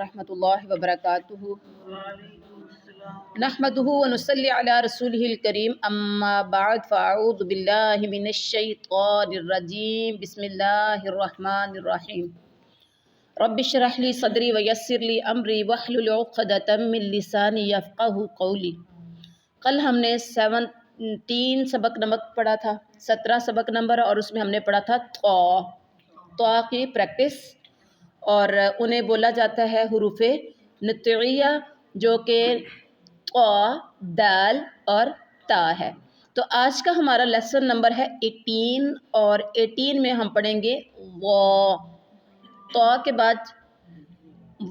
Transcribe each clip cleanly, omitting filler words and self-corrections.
ورحمۃ اللہ وبرکاتہ۔ نحمدہ ونصلی علی رسولہ الکریم، اما بعد فاعوذ باللہ من الشیطان الرجیم، بسم اللہ الرحمن الرحیم۔ رب اشرح لی صدری ویسر لی امری واحلل عقدۃ من لسانی یفقہوا قولی۔ کل ہم نے 17 سبق نمبر پڑھا تھا، 17 سبق نمبر، اور اس میں ہم نے پڑھا تھا طا کی پریکٹس، اور انہیں بولا جاتا ہے حروف نطعیہ، جو کہ طا، دال اور تا ہے۔ تو آج کا ہمارا لیسن نمبر ہے 18، اور 18 میں ہم پڑھیں گے وا۔ طا کے بعد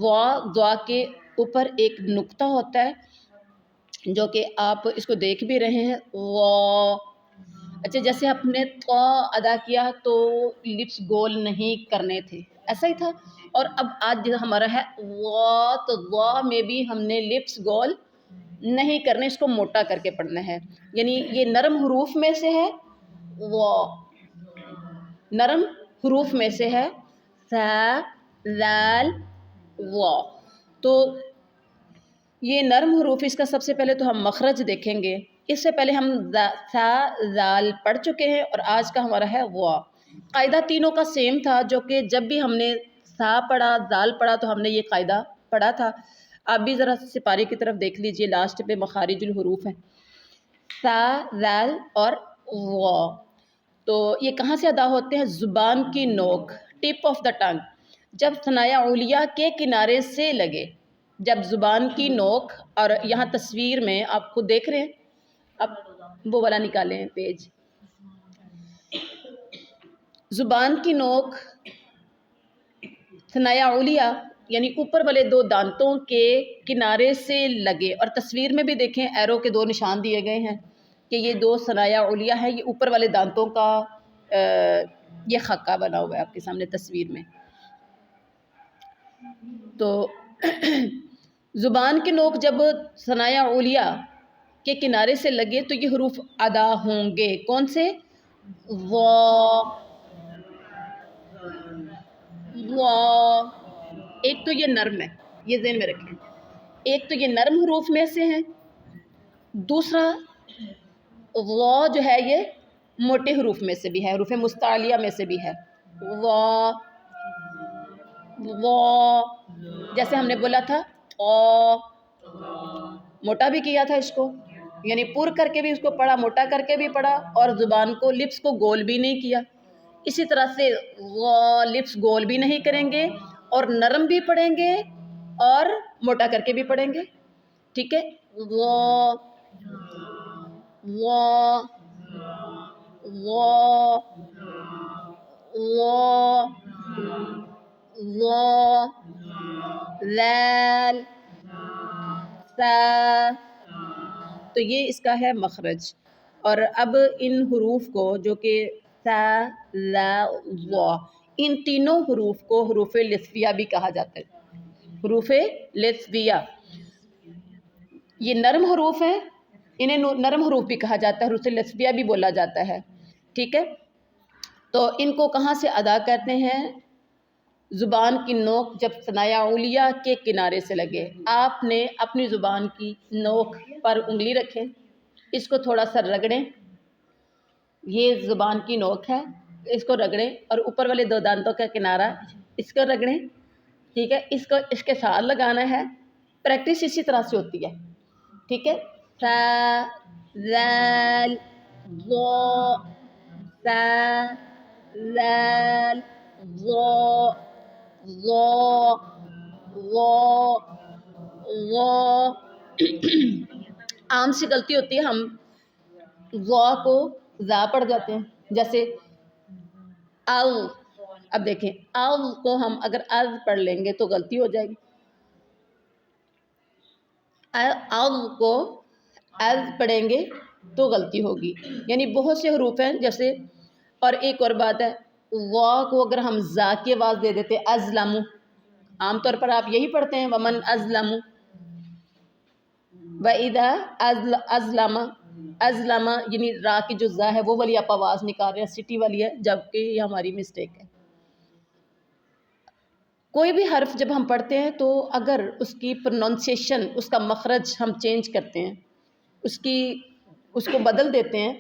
وا کے اوپر ایک نقطہ ہوتا ہے، جو کہ آپ اس کو دیکھ بھی رہے ہیں، وا۔ اچھا، جیسے آپ نے طا ادا کیا تو لپس گول نہیں کرنے تھے، ایسا ہی تھا۔ اور اب آج جو ہمارا ہے وا، تو وا میں بھی ہم نے لپس گول نہیں کرنے، اس کو موٹا کر کے پڑھنا ہے، یعنی یہ نرم حروف میں سے ہے، وا نرم حروف میں سے ہے، ثا، ذال، وا۔ تو یہ نرم حروف، اس کا سب سے پہلے تو ہم مخرج دیکھیں گے۔ اس سے پہلے ہم ثا، ذال پڑھ چکے ہیں، اور آج کا ہمارا ہے وا۔ قاعدہ تینوں کا سیم تھا، جو کہ جب بھی ہم نے ثا پڑھا، ذال پڑھا، تو ہم نے یہ قاعدہ پڑھا تھا۔ آپ بھی ذرا سپارے کی طرف دیکھ لیجئے، لاسٹ پہ مخارج الحروف ہیں، ثا، ذال اور وا۔ تو یہ کہاں سے ادا ہوتے ہیں؟ زبان کی نوک، ٹپ آف دا ٹنگ، جب ثنایا علیہ کے کنارے سے لگے، جب زبان کی نوک، اور یہاں تصویر میں آپ خود دیکھ رہے ہیں، اب وہ والا نکالیں پیج، زبان کی نوک ثنایا علیہ یعنی اوپر والے دو دانتوں کے کنارے سے لگے، اور تصویر میں بھی دیکھیں ایرو کے دو نشان دیے گئے ہیں کہ یہ دو ثنایا علیہ ہے، یہ اوپر والے دانتوں کا یہ خاکہ بنا ہوا ہے آپ کے سامنے تصویر میں۔ تو زبان کی نوک جب ثنایا علیہ کے کنارے سے لگے تو یہ حروف ادا ہوں گے، کون سے؟ وا، وا۔ ایک تو یہ نرم ہے، یہ ذہن میں رکھیں، ایک تو یہ نرم حروف میں سے ہیں، دوسرا وا جو ہے یہ موٹے حروف میں سے بھی ہے، حروف مستعلیہ میں سے بھی ہے، وا، وا۔ جیسے ہم نے بولا تھا موٹا بھی کیا تھا اس کو، یعنی پر کر کے بھی اس کو پڑھا، موٹا کر کے بھی پڑھا، اور زبان کو لپس کو گول بھی نہیں کیا۔ اسی طرح سے وا لپس گول بھی نہیں کریں گے، اور نرم بھی پڑھیں گے، اور موٹا کر کے بھی پڑھیں گے، ٹھیک ہے؟ وا، وا، وا، وا، وا، ذال، ثا۔ تو یہ اس کا ہے مخرج۔ اور اب ان حروف کو، جو کہ ثا، ذا، وا، ان تینوں حروف کو حروف لثویہ بھی کہا جاتا ہے، حروف لثویہ۔ یہ نرم حروف ہیں، انہیں نرم حروف بھی کہا جاتا ہے، حروف لثویہ بھی بولا جاتا ہے، ٹھیک ہے؟ تو ان کو کہاں سے ادا کرتے ہیں؟ زبان کی نوک جب ثنایا علیہ کے کنارے سے لگے، آپ نے اپنی زبان کی نوک پر انگلی رکھیں، اس کو تھوڑا سا رگڑیں، یہ زبان کی نوک ہے، اس کو رگڑیں، اور اوپر والے دو دانتوں کا کنارہ اس کو رگڑیں، ٹھیک ہے؟ اس کو اس کے ساتھ لگانا ہے۔ پریکٹس اسی طرح سے ہوتی ہے، ٹھیک ہے؟ ثا، ذال، وا، ثا، ذال، وا، وا، وا، وا۔ عام سی غلطی ہوتی ہے، ہم وا کو ذا پڑھ جاتے ہیں، جیسے او۔ اب دیکھیں، او کو ہم اگر از پڑھ لیں گے تو غلطی ہو جائے گی، او کو از پڑھیں گے تو غلطی ہوگی، یعنی بہت سے حروف ہیں جیسے۔ اور ایک اور بات ہے، وا کو اگر ہم زا کی آواز دے دیتے ازلم، عام طور پر آپ یہی پڑھتے ہیں، ومن ازلم، وَإِذَا ازلم، ازلم، یعنی را کی جو زا ہے وہ والی آپ آواز نکال رہے ہیں، سٹی والی ہے، جبکہ یہ ہماری مسٹیک ہے۔ کوئی بھی حرف جب ہم پڑھتے ہیں تو اگر اس کی پروننسیشن، اس کا مخرج ہم چینج کرتے ہیں، اس کو بدل دیتے ہیں،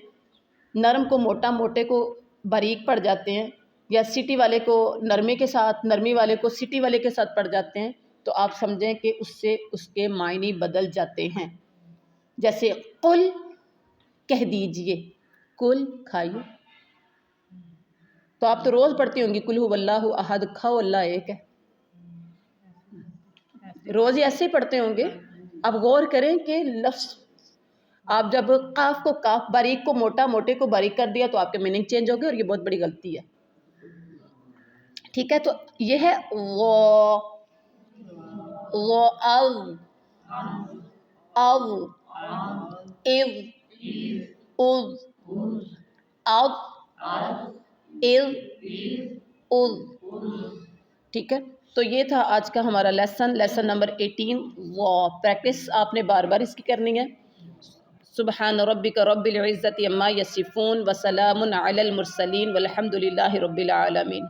نرم کو موٹا، موٹے کو باریک پڑ جاتے ہیں، یا سٹی والے کو نرمے کے ساتھ، نرمی والے کو سٹی والے کے ساتھ پڑ جاتے ہیں، تو آپ سمجھیں کہ اس سے اس کے معنی بدل جاتے ہیں۔ جیسے قل کہہ دیجئے، کل کھائیے، تو آپ تو روز پڑھتی ہوں گی قل هو اللہ احد، کھاؤ اللہ ایک ہے، روز ہی ایسے ہی پڑھتے ہوں گے۔ اب غور کریں کہ لفظ، آپ جب قاف کو کاف، باریک کو موٹا، موٹے کو باریک کر دیا تو آپ کے میننگ چینج ہو گئے، اور یہ بہت بڑی غلطی ہے۔ ٹھیک ہے، تو یہ ہے او، او، او، اذ، اذ، اب، اذ، اذ۔ ٹھیک ہے، تو یہ تھا آج کا ہمارا لیسن نمبر 18۔ وہ پریکٹس آپ نے بار بار اس کی کرنی ہے۔ سبحان ربک رب العزت عما یصفون وسلام علی المرسلین والحمد للہ رب العالمین۔